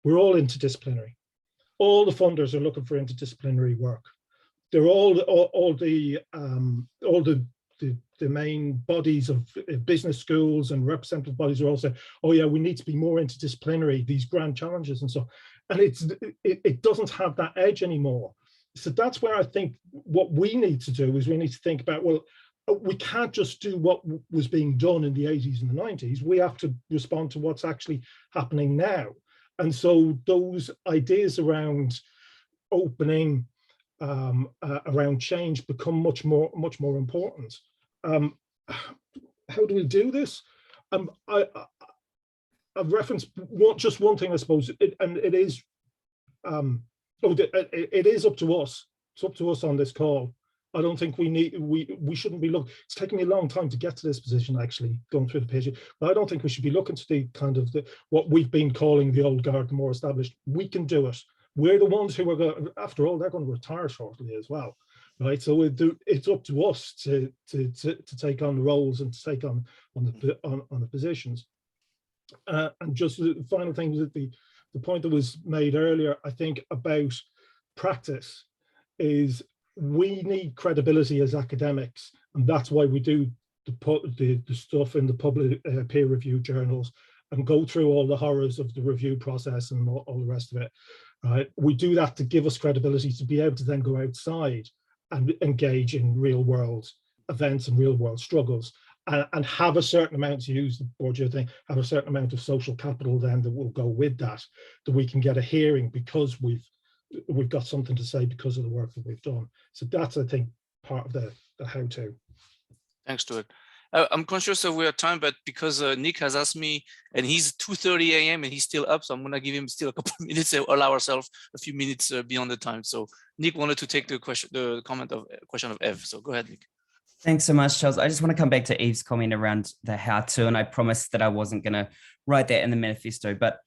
we're all interdisciplinary. All the funders are looking for interdisciplinary work. They're all the main bodies of business schools and representative bodies are all saying, oh yeah, we need to be more interdisciplinary, these grand challenges and so on. And it doesn't have that edge anymore. So that's where I think what we need to do is we need to think about, well, we can't just do what was being done in the 80s and the 90s. We have to respond to what's actually happening now. And so those ideas around opening, around change become much more important. How do we do this? I've referenced just one thing, I suppose, it is it is up to us. It's up to us on this call. I don't think we shouldn't be looking. It's taken me a long time to get to this position, actually, going through the page. But I don't think we should be looking to the kind of what we've been calling the old guard, the more established. We can do it. We're the ones who are going. After all, they're going to retire shortly as well, right? So it's up to us to take on the roles and to take on the positions. And just the final thing was that the point that was made earlier, I think, about practice is we need credibility as academics, and that's why we do the stuff in the public peer-reviewed journals and go through all the horrors of the review process and all the rest of it. Right? We do that to give us credibility to be able to then go outside and engage in real-world events and real-world struggles, and have a certain amount, to use the Bourdieu thing, have a certain amount of social capital then that will go with that we can get a hearing because we've got something to say because of the work that we've done. So that's, I think, part of the how-to. Thanks, Stuart. I'm conscious of our time, but because Nick has asked me, and he's 2:30 a.m. and he's still up, so I'm going to give him still a couple of minutes and allow ourselves a few minutes beyond the time. So Nick wanted to take the question of Ev. So go ahead, Nick. Thanks so much, Charles. I just want to come back to Eve's comment around the how-to, and I promised that I wasn't going to write that in the manifesto, but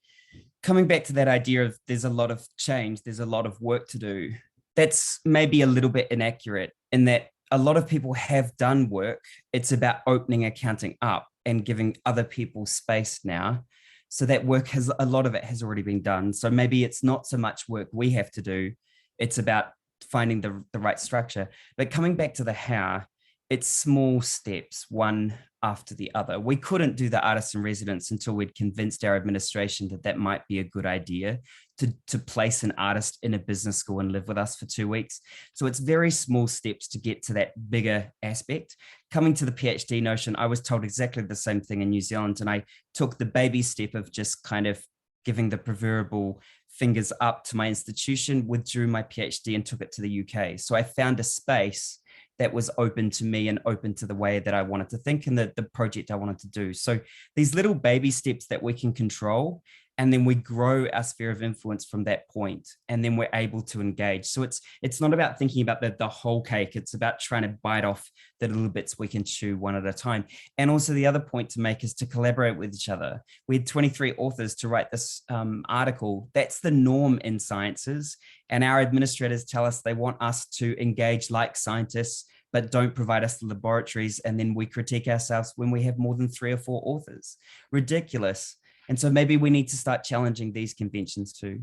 coming back to that idea of there's a lot of change, there's a lot of work to do, that's maybe a little bit inaccurate in that a lot of people have done work. It's about opening accounting up and giving other people space now. So that work has, a lot of it has already been done. So maybe it's not so much work we have to do, it's about finding the right structure. But coming back to the how, it's small steps, one after the other. We couldn't do the artist in residence until we'd convinced our administration that that might be a good idea to place an artist in a business school and live with us for 2 weeks. So it's very small steps to get to that bigger aspect. Coming to the PhD notion, I was told exactly the same thing in New Zealand, and I took the baby step of just kind of giving the proverbial fingers up to my institution, withdrew my PhD and took it to the UK. So I found a space that was open to me and open to the way that I wanted to think and the project I wanted to do. So these little baby steps that we can control, and then we grow our sphere of influence from that point, and then we're able to engage. So it's not about thinking about the whole cake. It's about trying to bite off the little bits we can chew one at a time. And also the other point to make is to collaborate with each other. We had 23 authors to write this article. That's the norm in sciences. And our administrators tell us they want us to engage like scientists, but don't provide us the laboratories. And then we critique ourselves when we have more than 3 or 4 authors. Ridiculous. And so maybe we need to start challenging these conventions too.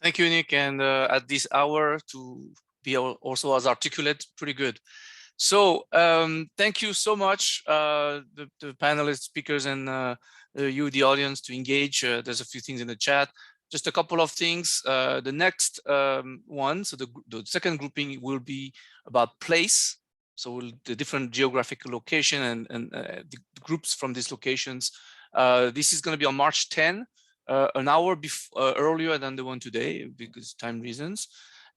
Thank you, Nick. And at this hour to be also as articulate, pretty good. So thank you so much, the panelists, speakers, and you, the audience, to engage. There's a few things in the chat. Just a couple of things. The next one, so the second grouping will be about place. So the different geographic location and the groups from these locations. This is going to be on March 10, an hour earlier than the one today because time reasons.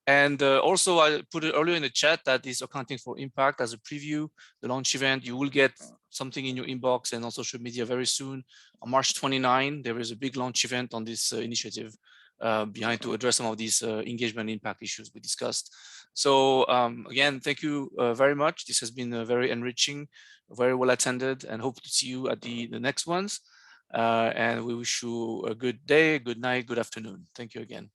And also I put it earlier in the chat that is Accounting for Impact as a preview, the launch event. You will get something in your inbox and on social media very soon. On March 29, there is a big launch event on this initiative behind to address some of these engagement impact issues we discussed. So again, thank you very much. This has been very enriching, very well attended, and hope to see you at the next ones. And we wish you a good day, good night, good afternoon. Thank you again.